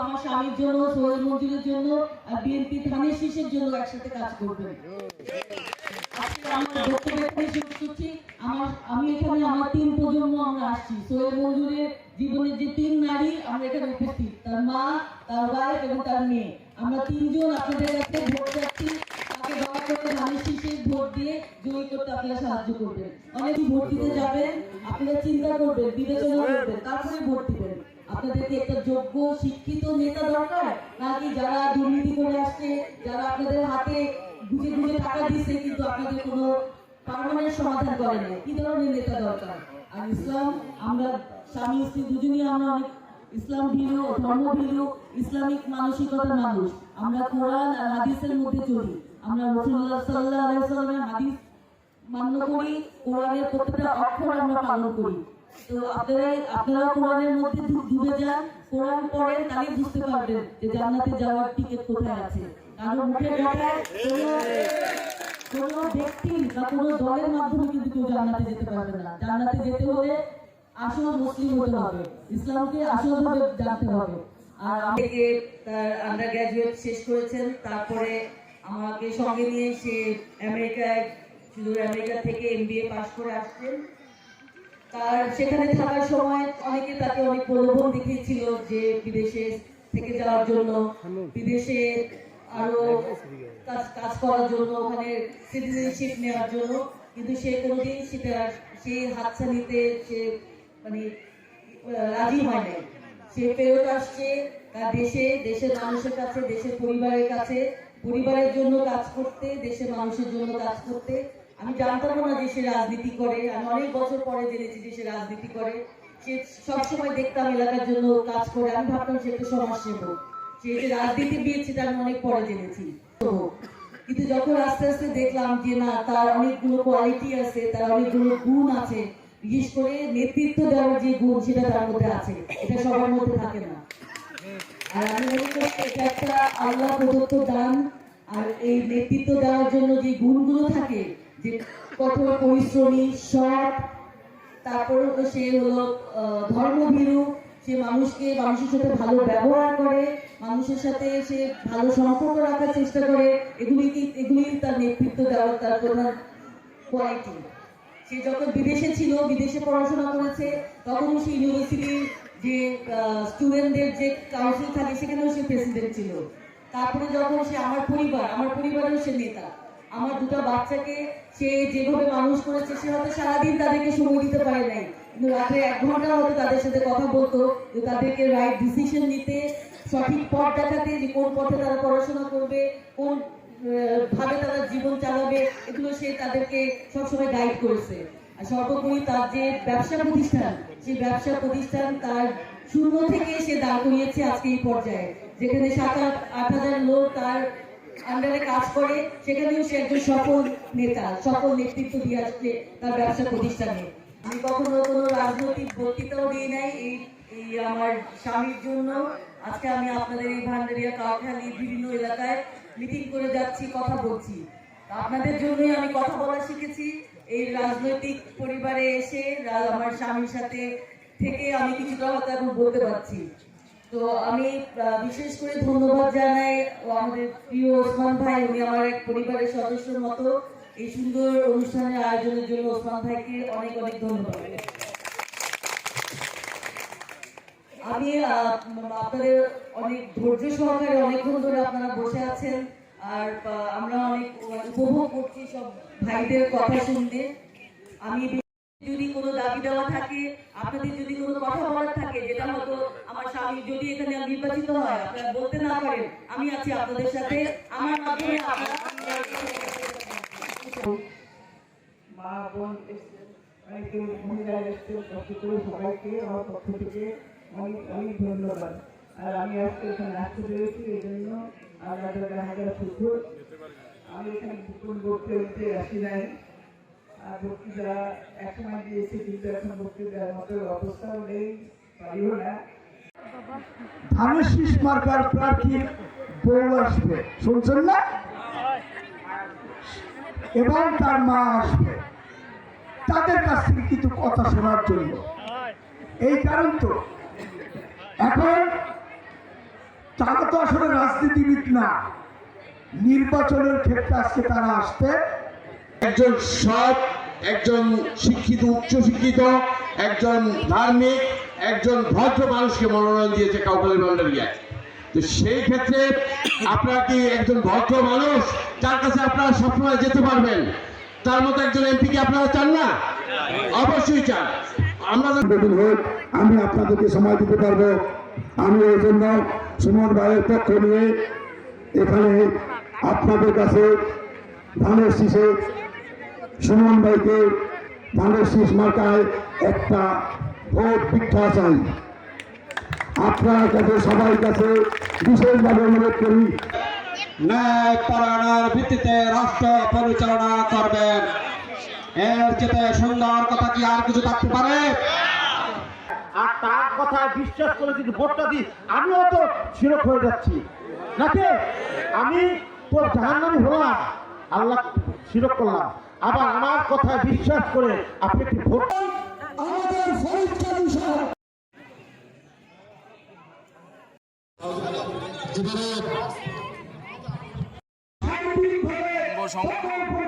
আমার স্বামীর জন্য, সোহেল মঞ্জুরের জন্য আর বিএনপি ধানের শীষের জন্য একসাথে কাজ করবেন। আজকে আমার বক্তব্য এখানে শেষ করছি। আমি এখানে আমার 3 প্রজন্ম আমরা আসছি। সোহেল মঞ্জুরের জীবনের যে 3 নারী আমরা এখানে উপস্থিত, তার মা, তার ওয়াইফ এবং তার মেয়ে, আমরা 3 জন আপনাদের কাছে ভোট চাচ্ছি। তাকে দয়া করে ধানের শীষে ভোট দিয়ে জয়ী করতে আপনারা সাহায্য করবেন। অনেকে ভোট দিতে যাবেন, আপনারা চিন্তা করবেন, বিবেচনা করবেন, তারপরে ভোট দিবেন। আপনাদেরকে একটা যোগ্য শিক্ষিত নেতা দরকার, নাকি যারা দুর্নীতি করে আসছে, যারা আপনাদের হাতে গুজে গুজে টাকা দিচ্ছে কিন্তু আপনাদের কোনো পার্মানেন্ট সমাধান করে নাই, কি ধরনের নেতা দরকার? আর ইসলাম, আমরা স্বামী স্ত্রী দুজনই আমরা অনেক ইসলাম ভীরু, ধর্ম ভীরু, ইসলামিক মানসিকতার মানুষ। আমরা কোরআন আর হাদিসের মধ্যে চলি। আমরা রাসূলুল্লাহ সাল্লাল্লাহু আলাইহি ওয়াসাল্লামের হাদিস মান্য করি, কোরআনের প্রত্যেকটা অক্ষর আমরা পালন করি। তো আপনারা কোরআনের মধ্যে ডুবে যান, কোরআন পড়েন, তাহলে বুঝতে পারবেন যে জান্নাতে যাওয়ার টিকিট কোথায় আছে। কারণ মুখে কথায় কোনো ব্যক্তি বা কোনো দলের মাধ্যমে কিন্তু কেউ জান্নাতে যেতে পারবে না। জান্নাতে যেতে হলে আসল মুসলিম হতে হবে, ইসলামকে আসলভাবে জানতে হবে। আর আমাকে তার আন্ডার গ্রাজুয়েট শেষ করেছেন, তারপরে আমাকে সঙ্গে নিয়ে সে আমেরিকা থেকে MBA পাশ করে আসছেন। তার সেখানে থাকার সময় অনেকে তাকে অনেক প্রলোভন দেখিয়েছিল যে বিদেশে থেকে যাওয়ার জন্য, বিদেশে আরো কাজ করার জন্য, ওখানে সিটিজেনশিপ নেওয়ার জন্য, কিন্তু সে কোনোদিন সেই হাতছানিতে সে মানে রাজি হয় নাই। সে ফেরত আসছে তার দেশের মানুষের কাছে, দেশের পরিবারের কাছে, পরিবারের জন্য কাজ করতে, দেশের মানুষের জন্য কাজ করতে। আমি জানতাম না যে সে রাজনীতি করে, আমি অনেক বছর পরে জেনেছি যে সে রাজনীতি করে। সে সবসময় দেখতাম এলাকার জন্য কাজ করে, আমি ভাবতাম সে একটা সমাজসেবক। সে যে রাজনীতিবিদ সেটা আমি অনেক পরে জেনেছি। কিন্তু যখন আস্তে আস্তে দেখলাম যে না, তার অনেকগুলো কোয়ালিটি আছে, তার অনেকগুলো গুণ আছে, বিশেষ করে নেতৃত্ব দেওয়ার যে গুণ সেটা তার মধ্যে আছে, এটা সবার মধ্যে থাকে না। আর আমি মনে করি এটা একটা আল্লাহ প্রদত্ত দান। আর এই নেতৃত্ব দেওয়ার জন্য যে গুণগুলো থাকে, যে কঠোর পরিশ্রমী, সৎ, তারপরে সে হলো ধর্মভীরু, সে মানুষের সাথে ভালো ব্যবহার করে, মানুষের সাথে সে ভালো সম্পর্ক রাখার চেষ্টা করে, এগুলি তার নেতৃত্ব দেওয়ার তার প্রধান কোয়ালিটি। সে যখন বিদেশে ছিল, বিদেশে পড়াশোনা করেছে, তখন সে ইউনিভার্সিটির যে স্টুডেন্টদের যে কাউন্সিল থাকে সেখানেও সে প্রেসিডেন্ট ছিল। তারপরে যখন সে আমার পরিবারেও সে নেতা। আমার 2টা বাচ্চাকে সে যেভাবে মানুষ করেছে, সে হয়তো সারাদিন তাদেরকে সময় দিতে পারে নাই, কিন্তু রাত্রে 1 ঘন্টা হয়তো তাদের সাথে কথা বলতো, যে তাদেরকে রাইট ডিসিশন নিতে, সঠিক পথ দেখাতে, যে কোন পথে তারা পড়াশোনা করবে, কোন ভাবে তারা জীবন চালাবে, এগুলো সে তাদেরকে সবসময় গাইড করেছে। আর সর্বোপরি তার যে ব্যবসা প্রতিষ্ঠান, সেই ব্যবসা প্রতিষ্ঠান তার শূন্য থেকে সে দাঁড় করিয়েছে আজকে এই পর্যায়ে, যেখানে 7-8 হাজার লোক তার আন্ডারে কাজ করে, সেখানেও সে একজন সফল নেতা, সফল নেতৃত্ব দিয়ে আসছে তার ব্যবসা প্রতিষ্ঠানে। আমি কখনো কোনো রাজনৈতিক বক্তৃতাও দিই নাই এই আমার স্বামীর জন্য। আজকে আমি আপনাদের এই ভান্ডারিয়া, কাউখালী, বিভিন্ন এলাকায় মিটিং করে যাচ্ছি, কথা বলছি। আপনাদের জন্যই আমি কথা বলা শিখেছি। এই রাজনৈতিক পরিবারে এসে আমার স্বামীর সাথে থেকে আমি কিছুটা হয়তো এখন বলতে পারছি। তো আমি বিশেষ করে ধন্যবাদ জানাই আমাদের প্রিয় ওসমান ভাই, উনি আমার এক পরিবারের সদস্যের মতো। এই সুন্দর অনুষ্ঠানের আয়োজনের জন্য ওসমান ভাইকে অনেক অনেক ধন্যবাদ। আমি আপনাদের অনেক ধৈর্য সহকারে অনেকক্ষণ ধরে আপনারা বসে আছেন, আর আমরা অনেক উপভোগ করছি সব ভাইদের কথা শুনতে। আমি যদি কোনো দাবি দেওয়া থাকে, আপনাদের যদি কোনো কথা বলার থাকে, যেটা হয়তো আমার স্বামী যদি এখানে নির্বাচিত হয়, আপনারা বলতে না পারেন, আমি আছি আপনাদের সাথে। আমার মাধ্যমে মা বোন অনেকে মহিলা এসছেন, সবাইকে আমার পক্ষ থেকে অনেক অনেক ধন্যবাদ। আর আমি আজকে এখানে আসতে পেরেছি, এই জন্য আপনাদের হাজার শুকুর। আমি এখানে বিপুল বক্তৃতা আসি নাই, আর বক্তৃতা একসময় দিয়েছি, কিন্তু এখন বক্তৃতার মতো অবস্থাও নেই, পারিও না। ধানের শীষ মার্কার প্রার্থীর বউ আসবে, শুনছেন না? এবং তার মা আসবে তাদের কাছ থেকে কিছু কথা শোনার জন্য। এই কারণ তো এখন তারা তো আসলে রাজনীতিবিদ না, নির্বাচনের ক্ষেত্রে আজকে তারা আসতে একজন সৎ, একজন শিক্ষিত, উচ্চ শিক্ষিত, একজন ধার্মিক, একজন ভদ্র মানুষকে মনোনয়ন দিয়েছে কাউখালী ভান্ডারিয়া। তো সেই ক্ষেত্রে আপনারা কি একজন ভদ্র মানুষ যার কাছে আপনারা সবসময় যেতে পারবেন, তার মতো একজন এমপিকে আপনারা চান না? অবশ্যই চান। আমরা দিন হোক আমি আপনাদেরকে সময় দিতে পারবো। আমি এই জন্য সুমন ভাইয়ের পক্ষ নিয়ে এখানে আপনাদের কাছে ধানের শীষে সুমন ভাইকে ধানের শীষ মার্কায় একটা ভোট ভিক্ষা চাই। আপনার কাছে সবার কাছে বিশেষভাবে অনুরোধ করি, ন্যায় পরায়ণের ভিত্তিতে রাষ্ট্র পরিচালনা করবেন। এর চেয়ে সুন্দর কথা কি আর কিছু থাকতে পারে? আর তার কথা বিশ্বাস করে যদি ভোটটা দিই, আমিও তো শিরক হয়ে যাচ্ছি নাকি? আমি তো জাহান্নামী হলাম, আল্লাহ শিরক করলাম, আবার আমার কথা বিশ্বাস করে আপনি কি ভোট আমাদের ফরিদকালী শহর মাশাআল্লাহ।